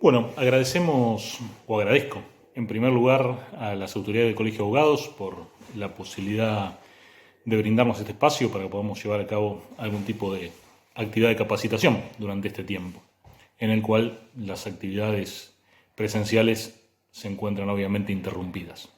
Bueno, agradezco en primer lugar a las autoridades del Colegio de Abogados por la posibilidad de brindarnos este espacio para que podamos llevar a cabo algún tipo de actividad de capacitación durante este tiempo, en el cual las actividades presenciales se encuentran obviamente interrumpidas.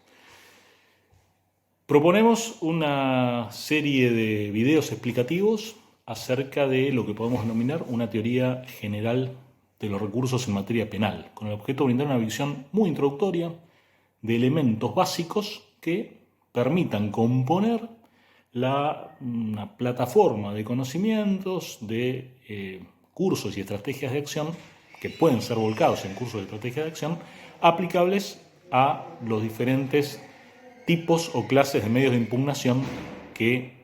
Proponemos una serie de videos explicativos acerca de lo que podemos denominar una teoría general de los recursos en materia penal, con el objeto de brindar una visión muy introductoria de elementos básicos que permitan componer una plataforma de conocimientos, de cursos y estrategias de acción que pueden ser volcados en cursos de estrategias de acción aplicables a los diferentes tipos o clases de medios de impugnación que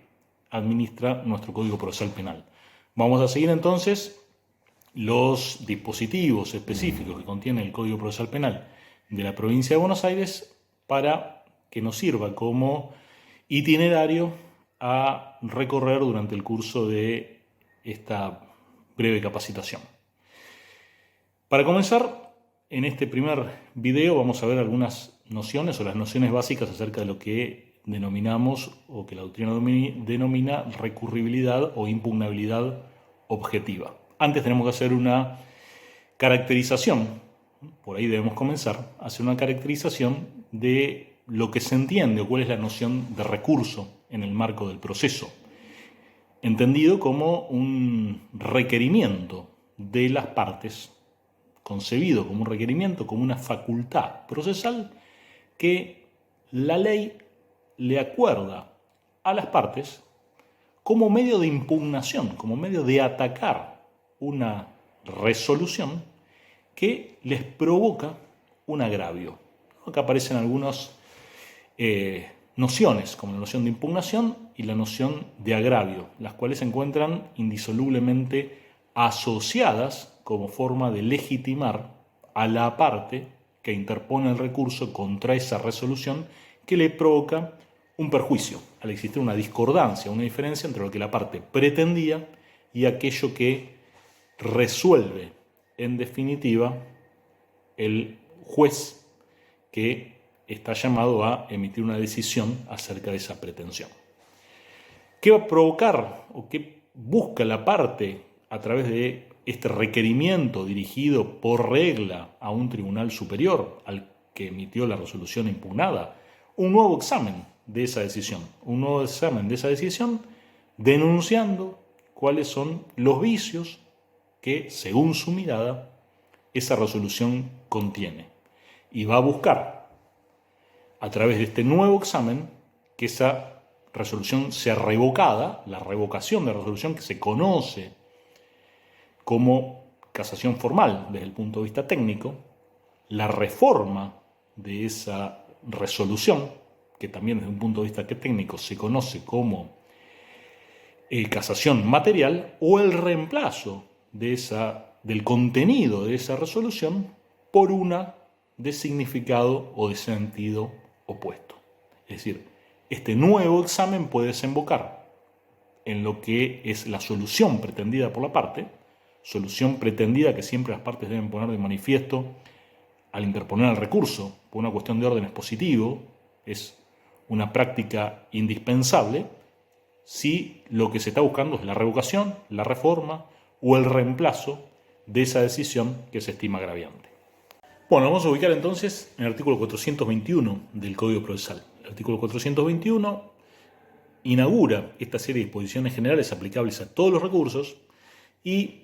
administra nuestro Código Procesal Penal. Vamos a seguir entonces los dispositivos específicos que contiene el Código Procesal Penal de la provincia de Buenos Aires para que nos sirva como itinerario a recorrer durante el curso de esta breve capacitación. Para comenzar, en este primer video vamos a ver algunas nociones o las nociones básicas acerca de lo que denominamos o que la doctrina denomina recurribilidad o impugnabilidad objetiva. Antes tenemos que hacer una caracterización, por ahí debemos comenzar, a hacer una caracterización de lo que se entiende o cuál es la noción de recurso en el marco del proceso, entendido como un requerimiento de las partes, concebido como un requerimiento, como una facultad procesal que la ley le acuerda a las partes como medio de impugnación, como medio de atacar una resolución que les provoca un agravio. Acá aparecen algunas nociones, como la noción de impugnación y la noción de agravio, las cuales se encuentran indisolublemente asociadas como forma de legitimar a la parte que interpone el recurso contra esa resolución que le provoca un perjuicio, al existir una discordancia, una diferencia entre lo que la parte pretendía y aquello que resuelve, en definitiva, el juez que está llamado a emitir una decisión acerca de esa pretensión. ¿Qué va a provocar o qué busca la parte a través de este requerimiento dirigido por regla a un tribunal superior al que emitió la resolución impugnada? Un nuevo examen de esa decisión, denunciando cuáles son los vicios que, según su mirada, esa resolución contiene. Y va a buscar, a través de este nuevo examen, que esa resolución sea revocada, la revocación de la resolución que se conoce como casación formal desde el punto de vista técnico, la reforma de esa resolución, que también desde un punto de vista técnico se conoce como casación material, o el reemplazo del contenido de esa resolución por una de significado o de sentido opuesto. Es decir, este nuevo examen puede desembocar en lo que es la solución pretendida por la parte, solución pretendida que siempre las partes deben poner de manifiesto al interponer el recurso por una cuestión de orden expositivo, es una práctica indispensable si lo que se está buscando es la revocación, la reforma o el reemplazo de esa decisión que se estima agraviante. Bueno, vamos a ubicar entonces en el artículo 421 del Código Procesal. El artículo 421 inaugura esta serie de disposiciones generales aplicables a todos los recursos y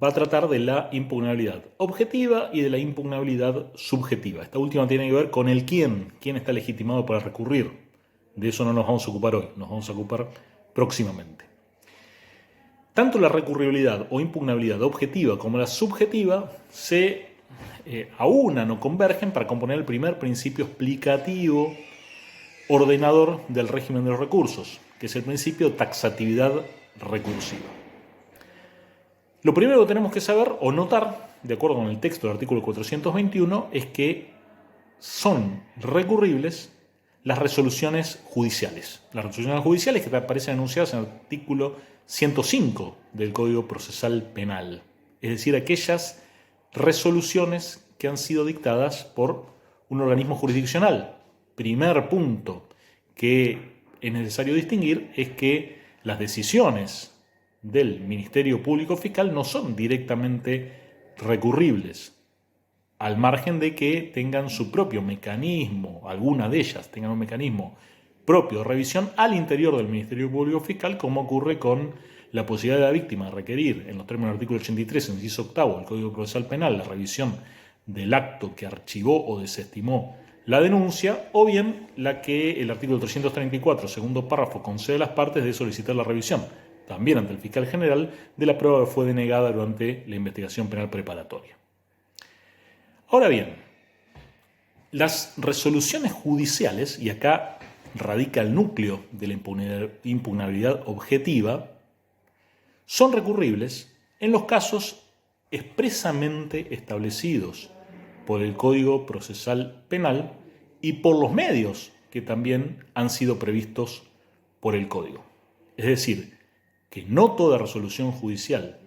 va a tratar de la impugnabilidad objetiva y de la impugnabilidad subjetiva. Esta última tiene que ver con el quién está legitimado para recurrir. De eso no nos vamos a ocupar hoy, nos vamos a ocupar próximamente. Tanto la recurribilidad o impugnabilidad objetiva como la subjetiva se aunan o convergen para componer el primer principio explicativo ordenador del régimen de los recursos, que es el principio de taxatividad recursiva. Lo primero que tenemos que saber o notar, de acuerdo con el texto del artículo 421, es que son recurribles las resoluciones judiciales. Las resoluciones judiciales que aparecen enunciadas en el artículo 105 del Código Procesal Penal. Es decir, aquellas resoluciones que han sido dictadas por un organismo jurisdiccional. Primer punto que es necesario distinguir es que las decisiones del Ministerio Público Fiscal no son directamente recurribles, al margen de que tengan su propio mecanismo, alguna de ellas tengan un mecanismo propio de revisión al interior del Ministerio Público Fiscal, como ocurre con la posibilidad de la víctima de requerir, en los términos del artículo 83, inciso octavo del Código Procesal Penal, la revisión del acto que archivó o desestimó la denuncia, o bien la que el artículo 334, segundo párrafo, concede a las partes de solicitar la revisión, también ante el fiscal general, de la prueba que fue denegada durante la investigación penal preparatoria. Ahora bien, las resoluciones judiciales, y acá radica el núcleo de la impugnabilidad objetiva, son recurribles en los casos expresamente establecidos por el Código Procesal Penal y por los medios que también han sido previstos por el Código. Es decir, que no toda resolución judicial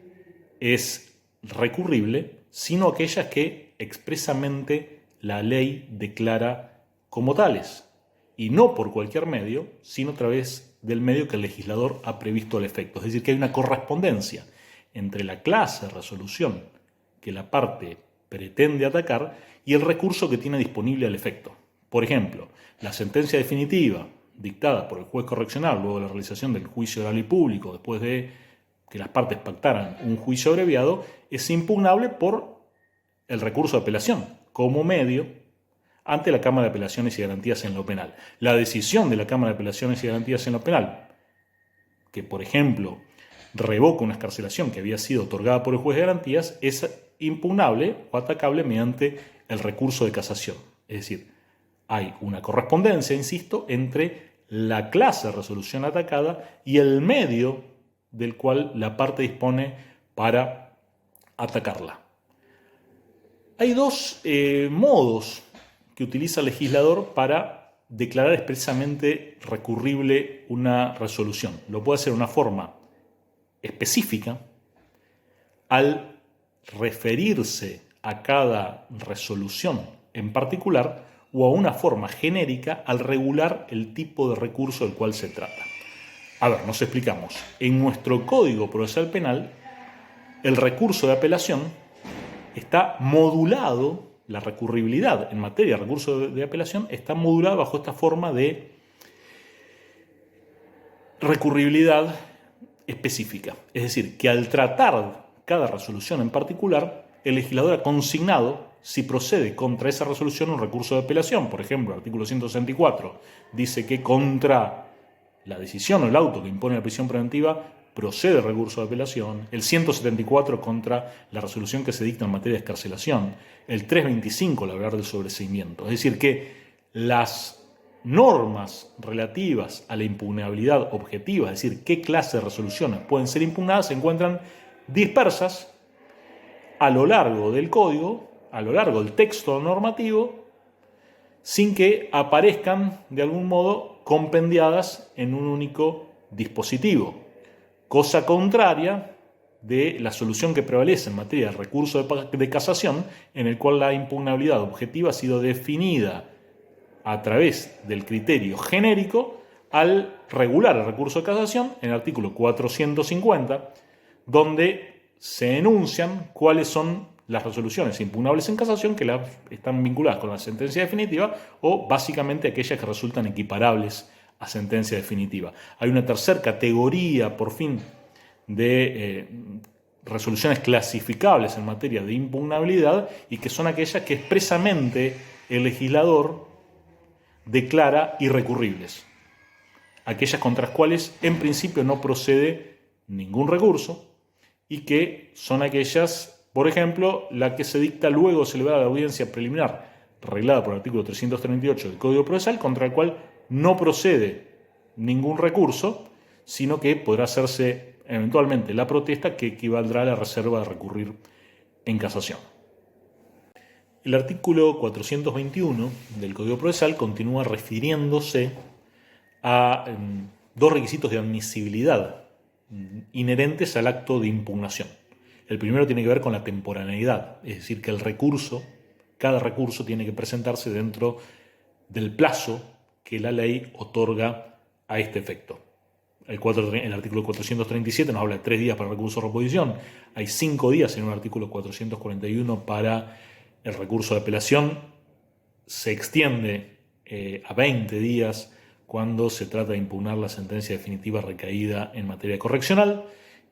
es recurrible, sino aquellas que expresamente la ley declara como tales, y no por cualquier medio, sino a través del medio que el legislador ha previsto al efecto. Es decir, que hay una correspondencia entre la clase de resolución que la parte pretende atacar y el recurso que tiene disponible al efecto. Por ejemplo, la sentencia definitiva dictada por el juez correccional luego de la realización del juicio oral y público, después de que las partes pactaran un juicio abreviado, es impugnable por el recurso de apelación como medio ante la Cámara de Apelaciones y Garantías en lo Penal. La decisión de la Cámara de Apelaciones y Garantías en lo Penal, que por ejemplo revoca una excarcelación que había sido otorgada por el juez de garantías, es impugnable o atacable mediante el recurso de casación. Es decir, hay una correspondencia, insisto, entre la clase de resolución atacada y el medio del cual la parte dispone para atacarla. Hay dos modos que utiliza el legislador para declarar expresamente recurrible una resolución. Lo puede hacer de una forma específica, al referirse a cada resolución en particular, o a una forma genérica al regular el tipo de recurso del cual se trata. A ver, nos explicamos. En nuestro Código Procesal Penal, el recurso de apelación está modulado, la recurribilidad en materia de recurso de apelación está modulada bajo esta forma de recurribilidad específica. Es decir, que al tratar cada resolución en particular, el legislador ha consignado si procede contra esa resolución un recurso de apelación. Por ejemplo, el artículo 164 dice que contra la decisión o el auto que impone la prisión preventiva procede el recurso de apelación. El 174 contra la resolución que se dicta en materia de excarcelación. El 325 al hablar del sobreseimiento. Es decir, que las normas relativas a la impugnabilidad objetiva, es decir, qué clase de resoluciones pueden ser impugnadas, se encuentran dispersas a lo largo del código, a lo largo del texto normativo, sin que aparezcan de algún modo compendiadas en un único dispositivo. Cosa contraria de la solución que prevalece en materia de recurso de casación, en el cual la impugnabilidad objetiva ha sido definida a través del criterio genérico al regular el recurso de casación en el artículo 450, donde se enuncian cuáles son las resoluciones impugnables en casación que están vinculadas con la sentencia definitiva o básicamente aquellas que resultan equiparables a sentencia definitiva. Hay una tercera categoría, por fin, de resoluciones clasificables en materia de impugnabilidad y que son aquellas que expresamente el legislador declara irrecurribles. Aquellas contra las cuales en principio no procede ningún recurso y que son aquellas, por ejemplo, la que se dicta luego de celebrar la audiencia preliminar reglada por el artículo 338 del Código Procesal, contra el cual no procede ningún recurso, sino que podrá hacerse eventualmente la protesta que equivaldrá a la reserva de recurrir en casación. El artículo 421 del Código Procesal continúa refiriéndose a dos requisitos de admisibilidad inherentes al acto de impugnación. El primero tiene que ver con la temporaneidad, es decir, que cada recurso tiene que presentarse dentro del plazo que la ley otorga a este efecto. El artículo 437 nos habla de 3 días para el recurso de reposición, hay 5 días en un artículo 441 para el recurso de apelación, se extiende a 20 días cuando se trata de impugnar la sentencia definitiva recaída en materia correccional,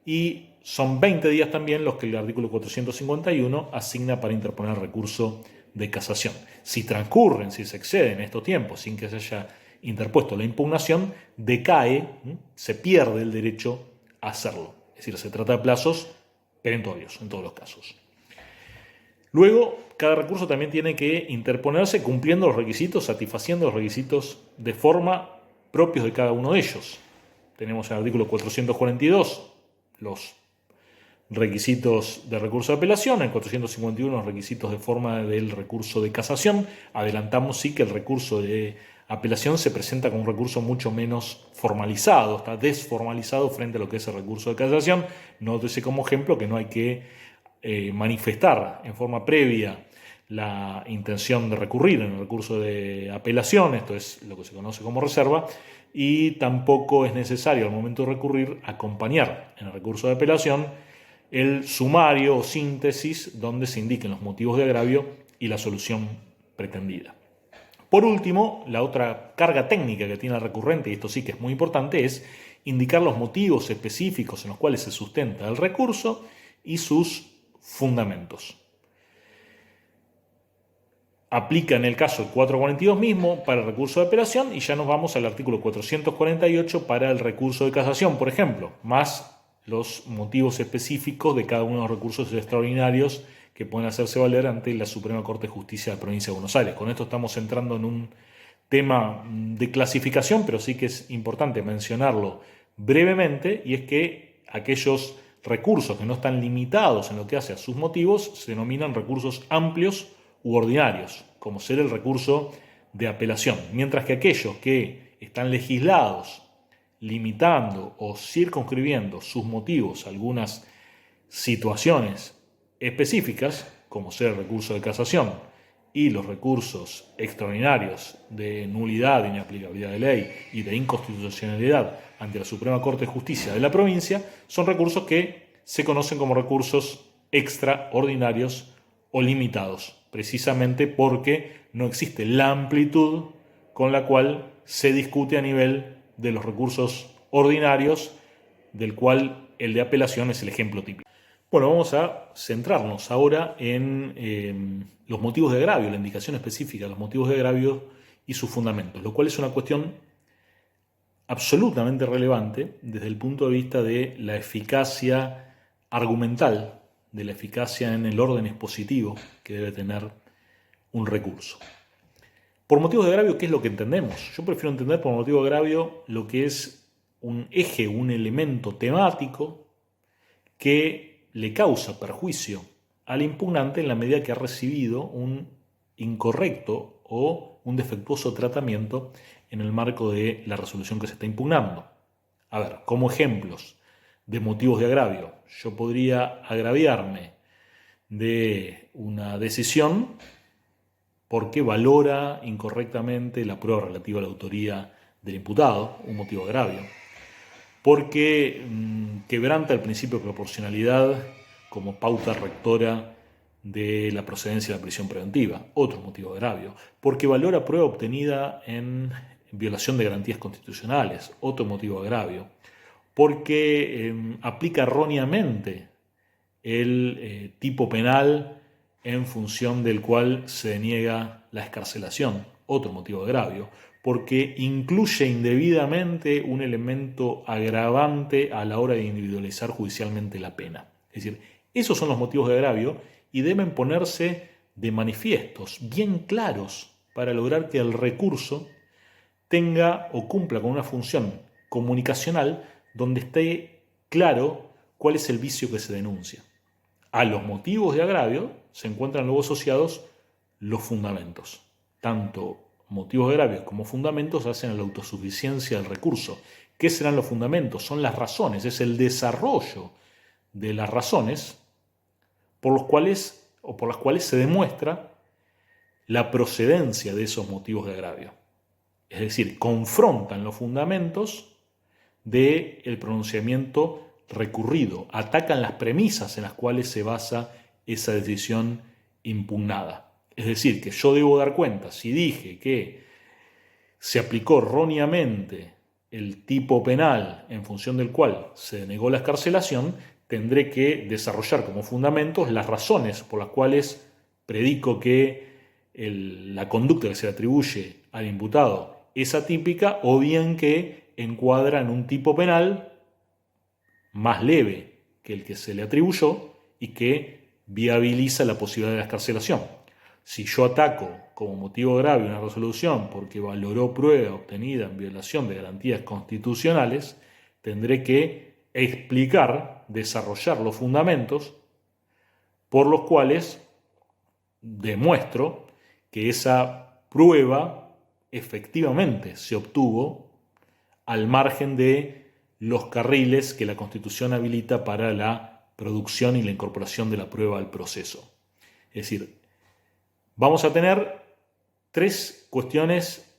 y son 20 días también los que el artículo 451 asigna para interponer recurso de casación. Si se exceden estos tiempos sin que se haya interpuesto la impugnación, decae, se pierde el derecho a hacerlo. Es decir, se trata de plazos perentorios en todos los casos. Luego, cada recurso también tiene que interponerse cumpliendo los requisitos, satisfaciendo los requisitos de forma propios de cada uno de ellos. Tenemos en el artículo 442 los requisitos de recurso de apelación, en el 451 los requisitos de forma del recurso de casación. Adelantamos sí que el recurso de apelación se presenta como un recurso mucho menos formalizado, está desformalizado frente a lo que es el recurso de casación. Nótese como ejemplo que no hay que manifestar en forma previa la intención de recurrir en el recurso de apelación, esto es lo que se conoce como reserva, y tampoco es necesario al momento de recurrir acompañar en el recurso de apelación el sumario o síntesis donde se indiquen los motivos de agravio y la solución pretendida. Por último, la otra carga técnica que tiene el recurrente, y esto sí que es muy importante, es indicar los motivos específicos en los cuales se sustenta el recurso y sus fundamentos. Aplica en el caso del 442 mismo para el recurso de apelación, y ya nos vamos al artículo 448 para el recurso de casación, por ejemplo, más los motivos específicos de cada uno de los recursos extraordinarios que pueden hacerse valer ante la Suprema Corte de Justicia de la Provincia de Buenos Aires. Con esto estamos entrando en un tema de clasificación, pero sí que es importante mencionarlo brevemente, y es que aquellos recursos que no están limitados en lo que hace a sus motivos se denominan recursos amplios u ordinarios, como ser el recurso de apelación, mientras que aquellos que están legislados limitando o circunscribiendo sus motivos a algunas situaciones específicas, como ser el recurso de casación y los recursos extraordinarios de nulidad, inaplicabilidad de ley y de inconstitucionalidad ante la Suprema Corte de Justicia de la provincia, son recursos que se conocen como recursos extraordinarios o limitados, precisamente porque no existe la amplitud con la cual se discute a nivel de los recursos ordinarios, del cual el de apelación es el ejemplo típico. Bueno, vamos a centrarnos ahora en los motivos de agravio, la indicación específica de los motivos de agravio y sus fundamentos, lo cual es una cuestión absolutamente relevante desde el punto de vista de la eficacia argumental, de la eficacia en el orden expositivo que debe tener un recurso. Por motivos de agravio, ¿qué es lo que entendemos? Yo prefiero entender por motivo de agravio lo que es un eje, un elemento temático que le causa perjuicio al impugnante en la medida que ha recibido un incorrecto o un defectuoso tratamiento en el marco de la resolución que se está impugnando. A ver, como ejemplos de motivos de agravio, yo podría agraviarme de una decisión porque valora incorrectamente la prueba relativa a la autoría del imputado, un motivo de agravio, porque quebranta el principio de proporcionalidad como pauta rectora de la procedencia de la prisión preventiva, otro motivo de agravio, porque valora prueba obtenida en violación de garantías constitucionales, otro motivo de agravio, porque aplica erróneamente el tipo penal en función del cual se deniega la excarcelación, otro motivo de agravio, porque incluye indebidamente un elemento agravante a la hora de individualizar judicialmente la pena. Es decir, esos son los motivos de agravio y deben ponerse de manifiestos, bien claros, para lograr que el recurso tenga o cumpla con una función comunicacional donde esté claro cuál es el vicio que se denuncia. A los motivos de agravio se encuentran luego asociados los fundamentos. Tanto motivos de agravio como fundamentos hacen a la autosuficiencia del recurso. ¿Qué serán los fundamentos? Son las razones, es el desarrollo de las razones por las cuales se demuestra la procedencia de esos motivos de agravio. Es decir, confrontan los fundamentos del pronunciamiento recurrido, atacan las premisas en las cuales se basa esa decisión impugnada. Es decir, que yo debo dar cuenta, si dije que se aplicó erróneamente el tipo penal en función del cual se denegó la excarcelación, tendré que desarrollar como fundamentos las razones por las cuales predico que la conducta que se le atribuye al imputado es atípica o bien que encuadra en un tipo penal más leve que el que se le atribuyó y que viabiliza la posibilidad de la excarcelación. Si yo ataco como motivo grave una resolución porque valoró prueba obtenida en violación de garantías constitucionales, tendré que explicar, desarrollar los fundamentos por los cuales demuestro que esa prueba efectivamente se obtuvo al margen de los carriles que la Constitución habilita para la producción y la incorporación de la prueba al proceso. Es decir, vamos a tener tres cuestiones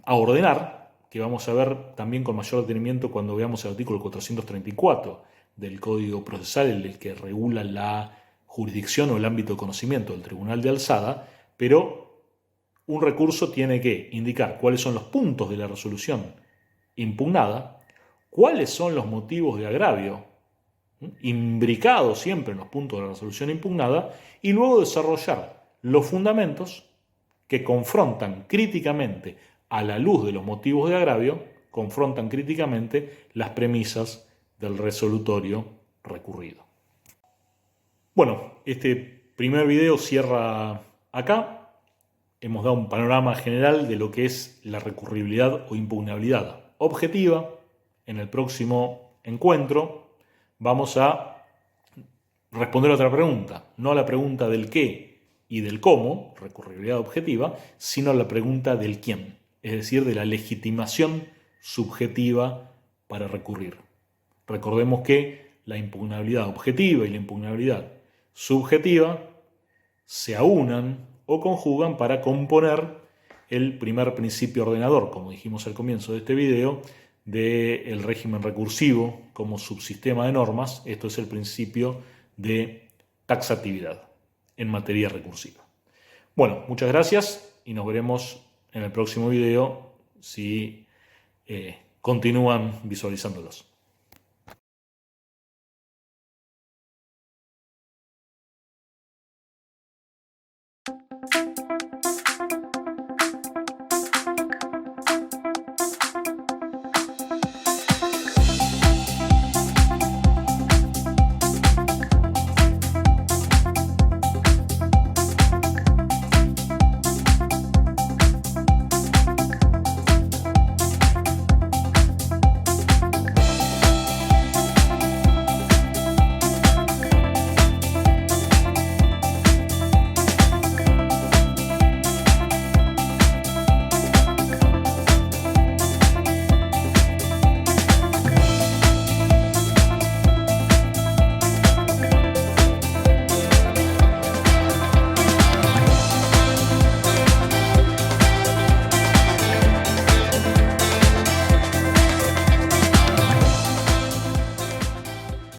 a ordenar, que vamos a ver también con mayor detenimiento cuando veamos el artículo 434 del Código Procesal, el que regula la jurisdicción o el ámbito de conocimiento del Tribunal de Alzada, pero un recurso tiene que indicar cuáles son los puntos de la resolución impugnada, cuáles son los motivos de agravio, imbricados siempre en los puntos de la resolución impugnada, y luego desarrollar los fundamentos que confrontan críticamente, a la luz de los motivos de agravio, confrontan críticamente las premisas del resolutorio recurrido. Bueno, este primer video cierra acá. Hemos dado un panorama general de lo que es la recurribilidad o impugnabilidad objetiva. En el próximo encuentro vamos a responder a otra pregunta, no a la pregunta del qué y del cómo, recurribilidad objetiva, sino a la pregunta del quién, es decir, de la legitimación subjetiva para recurrir. Recordemos que la impugnabilidad objetiva y la impugnabilidad subjetiva se aunan o conjugan para componer el primer principio ordenador, como dijimos al comienzo de este video, del régimen recursivo como subsistema de normas. Esto es el principio de taxatividad en materia recursiva. Bueno, muchas gracias y nos veremos en el próximo video si continúan visualizándolos.